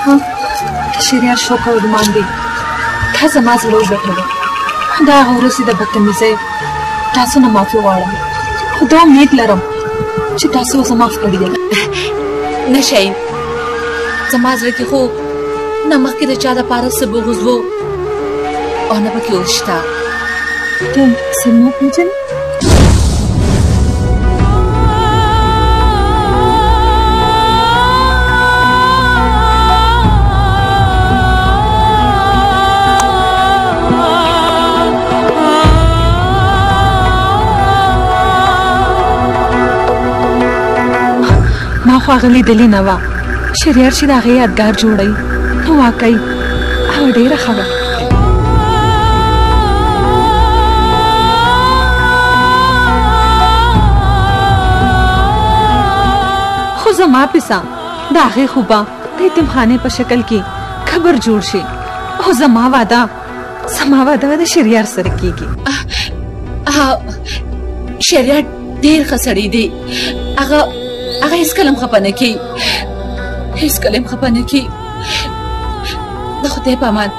ها شریعه شوکه ورمان دی تا زما زړه وګټلو دا هغه ورځې د بدتمیزۍ تاسو نه معافي غواړم خو دا امید لرم چې تاسو زه معاف کړي یم نه شاهین زما زړه کې خو نه مخکې د چا دپاره څه بغض و او نه پکې اوس شته ته زما پېژنې ما خو هغه لیدلې نه وه شریعه چې د هغې یادګار جوړوي نو واقعي هغه ډېره ښه ده خو زما پسه د هغې خو به د یتیمخانې په شکل کې قبر جوړ شي او زما واده به د شریعه سره کېږي شریعه ډېر ښه سړی دی هغه هیڅکله هم خفه نه کېږي هیڅکله هم خفه نه کېږي د خدای په امان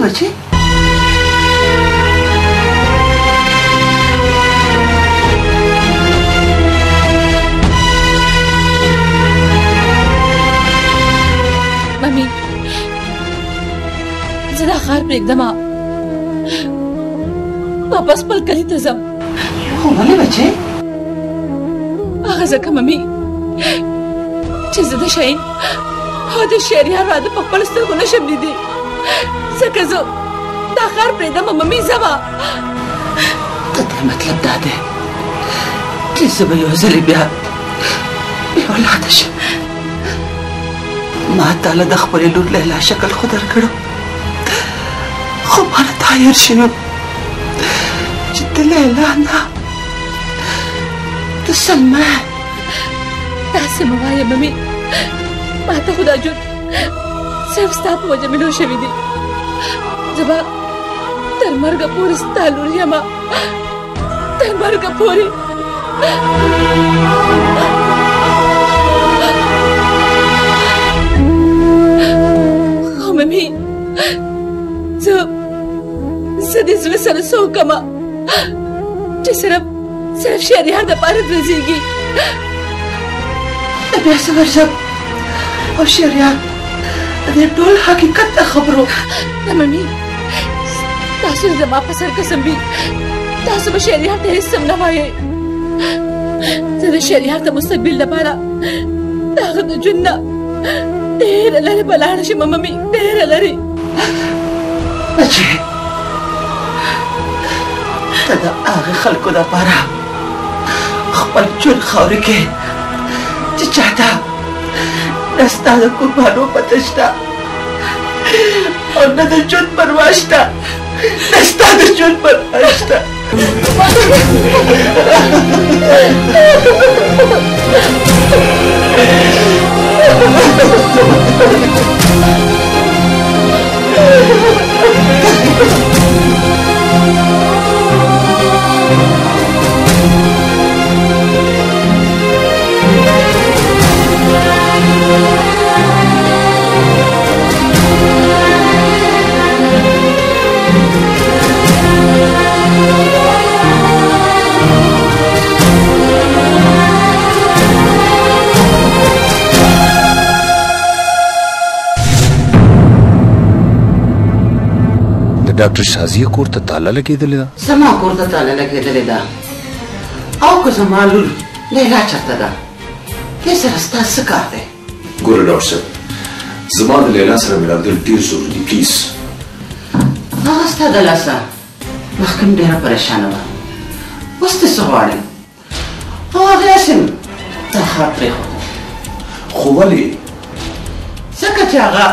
बच्चे मम्मी زه ښار پرېږدم واپس خپل کلي ته ځم خو ولې بچې هغه ځکه ممي چې زه د شاهین او د شهریار واده په خپل سترګو نشم لیدی ځکه زه دا ښار پرېږدم ممي ځمه د دې مطلب دا دی چې زه به یو ځلې بیا بې اولاده شم ما تاله د خپلې لور لیلا شکل خو درکړو خو ما نه دا هېر شوی چې د لیلا نه د سلما داسې مه وایه ممي ما ته خو دا ژوند صرف ستا په وجه مې نو شوي دي زه به تر مرګه پورې ستا لور یم تر مرګه پورې خو ممي زه دې زړه سره څه وکړمه چې صرف شهریار دپاره درځېږي بیا څه ورځم او شهریار د دې ټول حقیقت ته خبرو نه ممي تاسو زما په سر قسم وي تاسو به شهریار ته هېڅ هم نه وایئ زه د شهریار د مستقبل لپاره د هغه د ژوند نه ډېره لرې به لاړه شم ممي ډېره لرې بچې ته د هغې خلکو دپاره خپل ژوند خاورې کې چې چاته نه ستا د قربانو پته شته او نه د ژوند پروا شته نه ستا د ژوند پروا شته ډاکټر شازیه کور ته تاله لګېدلې ده زما کور ته تاله لګېدلې ده او که زما لور لیلا چېرته ده دې سره ستا څه کار دی ګوره ډاکټر صاحب زما د لیلا سره ملاقات ډېر ضروري دي پلیز استا دلاسا مخکم ډیره پریشانه وه اوس ته څه غواړې او هغې هسې دا ښار پرېښود خو ولې ځکه چې هغه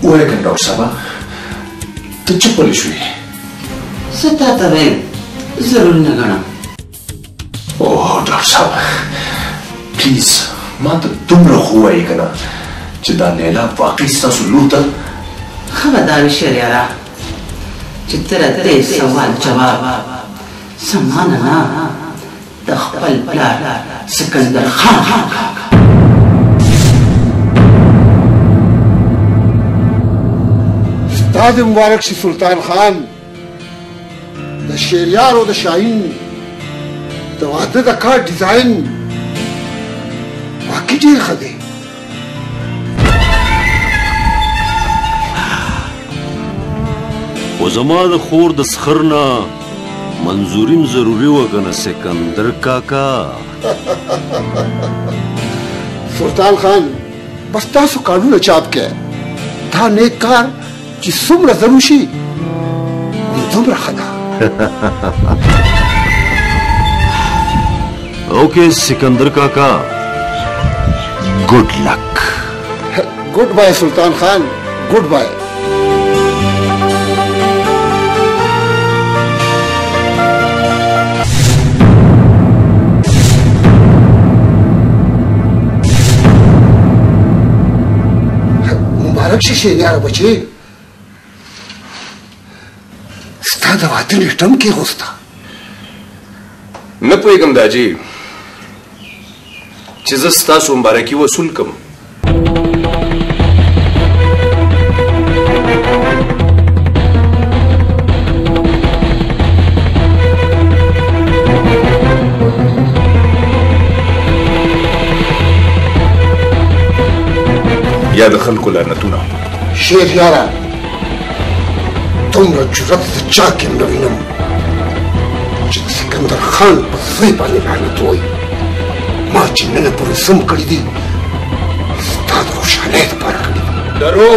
وایه که ډاکټر صاحبه ته چپ ولې شوې زه تا ته ویل ضروري نه ګڼم اوه ډاکټر صاحب پلیز ما ته دومره خو ووایې که نه چې دا لیلا واقعي ستاسو لور ده ښه به دا وي شهریاره چې ته راته سوال جواب زما نه د خپل پلار سکندر خان ستا د مبارک شي سلطان خان د شهریار او د شاهین د واده د کار ډیزاین واقعي ډېر ښه دی خو زما د خور د سخر نه منظوریم ضروري وه که نه سکندر کاکا سلطان خان بس تاسو کارونه چاپ کړئ دا نیک کار چې څومره ضرور شي دومره ښه ده اوکے سکندر کاکا گڈ لک گڈ بائے سلطان خان گڈ بائے مبارک شي شهریار بچی ستا د واده نیټه هم کېغوسته نه پوهېږم داجي چې زه ستاسو مبارکي وصول کړم یا د خلکو لعنتونه شهریاره دومره جرأت د چا کې نه وینم چې د سکندر خان په زوی باندې لعنت وایي ما چې نن پورې سم کړي دي ستا د خوشحالۍ دپاره کړي دي درو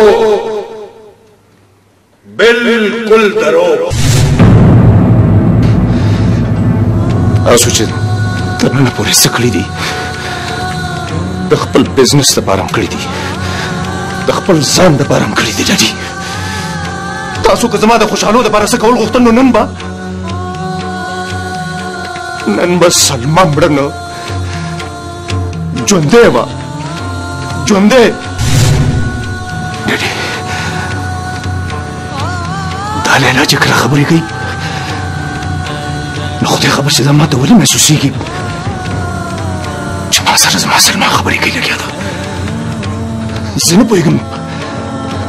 بالکل درو تاسو چې تر ننه پورې څه کړي دي د خپل بزنس دپاره هم کړي دي د خپل ځان دپاره هم کړي دي ډاډي تاسو که زما د خوشحالو دپاره څه کول غوښتل نو نن به سلما مړه نه ژوندی وه ژوندی ډاډي دا لیلا چې کله خبرې کوي نو خدای خبر چې دا ما ته ولې محسوسېږي چې ما سره زما سلما خبرې کوي لګیا ده زه نه پوهېږم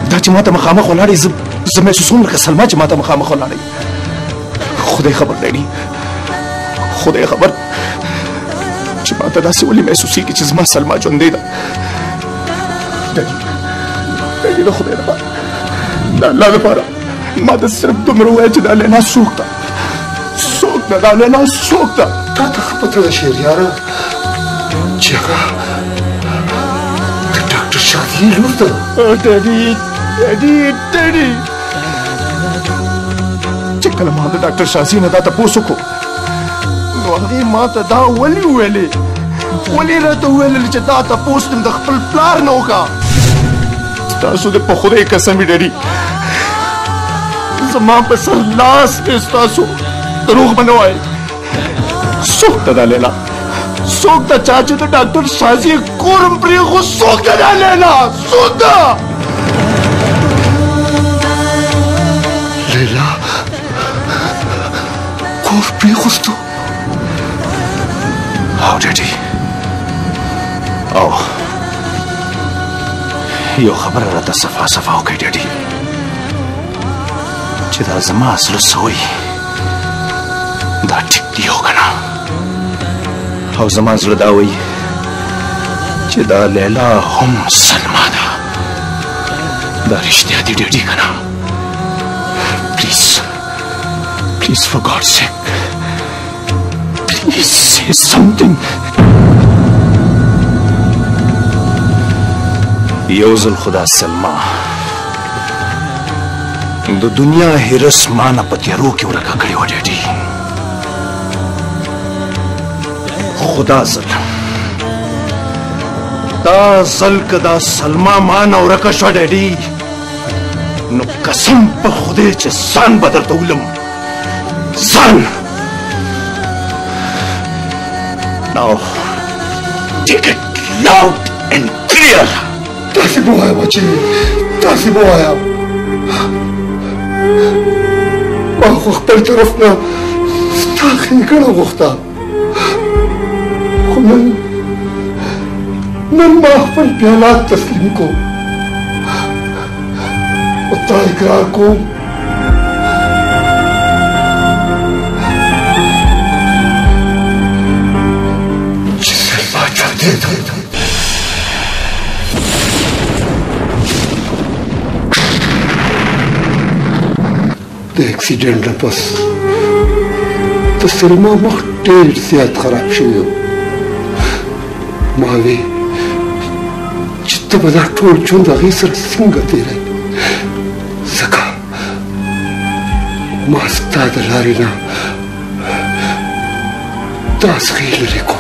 دا چې ما ته مخامخ ولاړې زه محسوسوم لکه سلما چې ما ته مخامخ ولاړې خدای خبر دی خدای خبر چې ما ته داسې ولې محسوسېږي چې زما سلما ژوندۍ ده ډاډي د خدای لپاره د الله لپاره ما ته صرف دومره ووایه چې دا لیلا څوک ده څوک ده دا لیلا څوک ده تا ته ښه پته ده شهریاره چې هغه د ډاکټر شادي لور ده ډاډي چې کله ما د ډاکټر شازي نه دا تپوس وکړو نو هغې ما ته دا ولې وویلې ولې راته وویلل چې دا تپوس د خپل پلار نه وکړه ستاسو د په خدای قسم وي ډاډي زما په سر لاس دی ستاسو دروغ به نه وایې څوک ده دا لیلا څوک ده چا چې د ډاکټر شازي کور هم پرېښو څوک ده دا لیلا څوک ده لیلا کور پرېښوستو او ډاډي او یو خبره راته صفا صفا وکړئ ډاډي چې دا زما زړه څه وایي دا ټیک دی او که نه او زما زړه دا وایي چې دا لیلا هم سلما ده دا رښتیا دي ډاډي که نه Please, for God's sake, please say something. یوزل خدا سلما د دنیا هرس مان په تیارو کې ورکه کړی و ډېډي خدا زل دا زل کدا سلما مان ورکه شو ډېډي نو قسم په خدای چې ځان بدر تولم ځان Now, take it loud and clear. تاسې مو وایا بچی تاسې مو وایا ما خو خپل طرف نه ستا ښېګڼه غوښته خو نن ما خپل پیالات تسلیم کو او تا اقرار کوم چې سلما ژوندی ده د اکسیډنټ نه پس د سلما مخ ډېر زیات خراب شوی و ما وی چې ته به دا ټول ژوند هغې سره څنګه تېروې ځکه ما ستا د لارې نه دا زغې لرې کو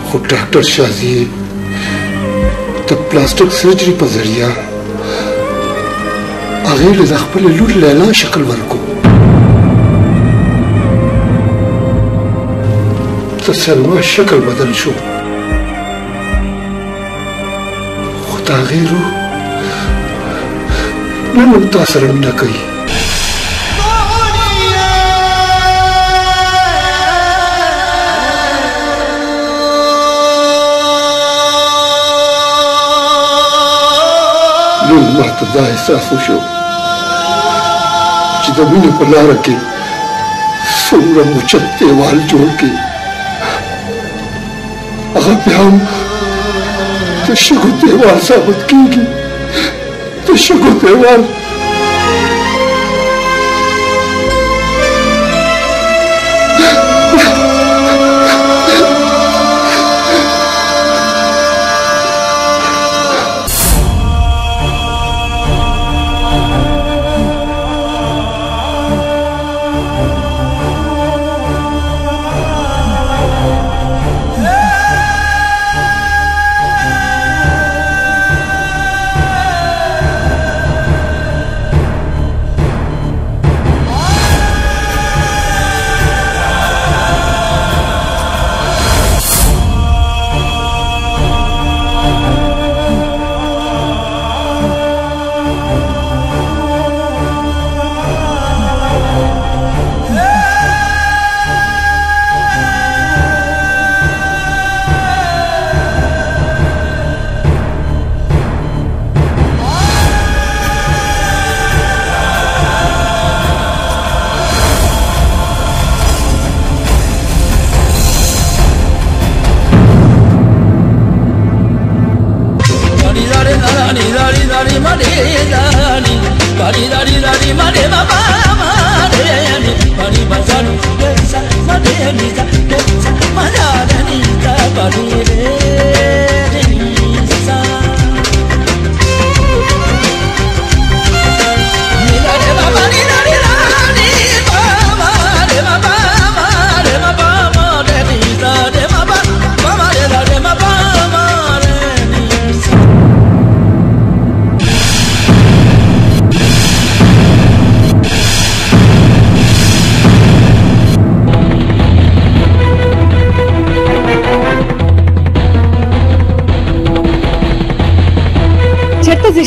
خو ډاکټر شازي د پلاستیک سرجري په ذریعه هغې له د خپلې لور لیلا شکل ورکو د سلما شکل بدل شو خو د هغې روح نن هم تا سره مینه کوي نن ما ته دا احساس وشو چې د مینې په لاره کې څومره موچت دیوال جوړ کړي هغه بیا هم د شګو دیوال ثابت کېږي د شګو دیوال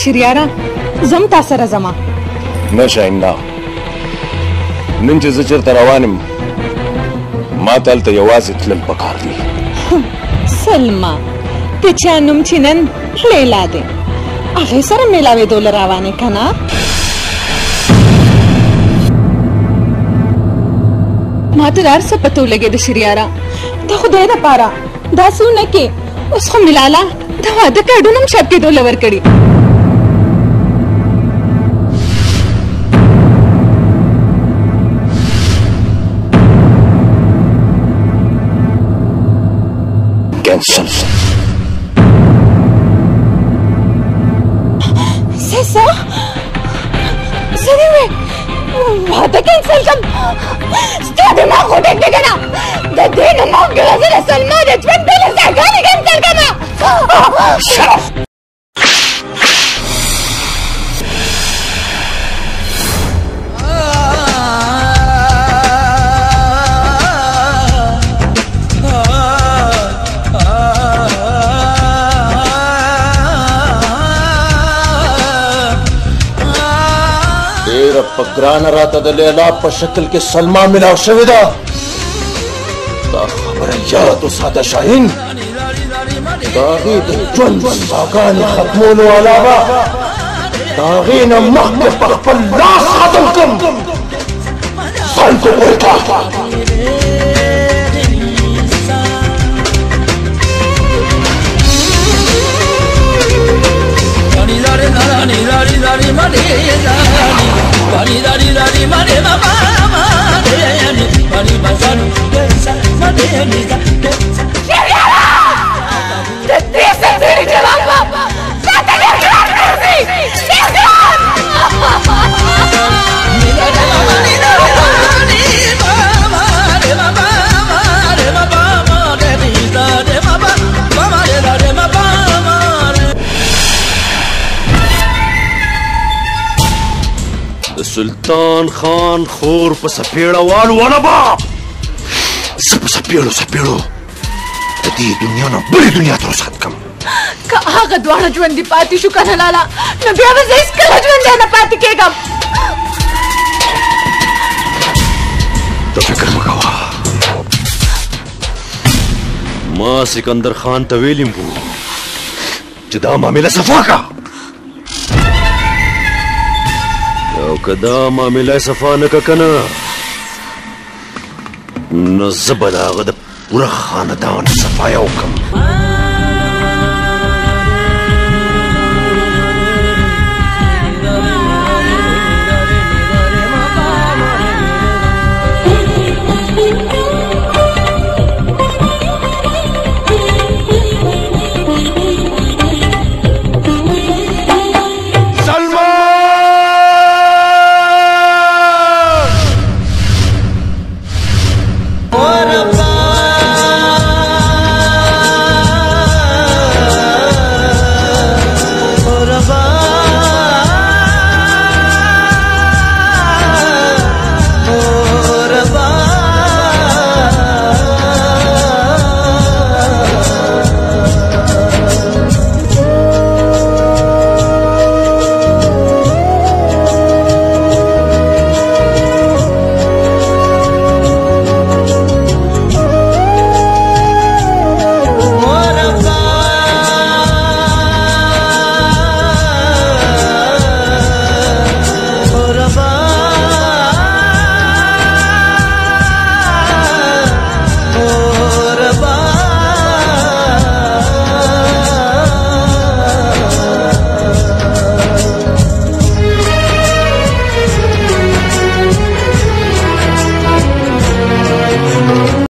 شریاره زم تا سره زما نه شاینده نن چې زه چېرته روان یم ما ته هلته یوازې تلل پکار دي سلما د چا نوم چې نن لیلا دی هغې سره میلاوېدو له روانې که نه ما ته هر څه پته ولګېده شریاره د خدای دپاره داسې ونه کې اوس خو ملاله د واده کارډونه هم چاپ کېدو له ورکړي cancel. Sesa? Sini में वादा कैंसल कर। स्टेट दिमाग को देखने का ना। दे नमक के वजह से सलमान रजवन पहले से गाली कैंसल करना। Shut up! पग्रान रातदले अलाप शक्ल के सलमा मिला शविदा खबर याद सादा शाहीन दागी जुन सागान खत्मोन अलावा दागी न मख के पखपल ला खत्म कम सन को बोलता सुल्तान खान खोर पर सपेड़ा वाल वाला बाप सब सपेड़ो तदी दुनिया ना बड़ी दुनिया तो साथ कम का आगा द्वारा ज्वंदी पाती शुकन हलाला न बेवा से इसका ज्वंदी न पाती केगा तो फिक्र मकावा मां सिकंदर खान तवेलिम को जदा मामला सफा का कदा मामला सफा न कना न जबदा गद पूरा खानदान सफाया हुकम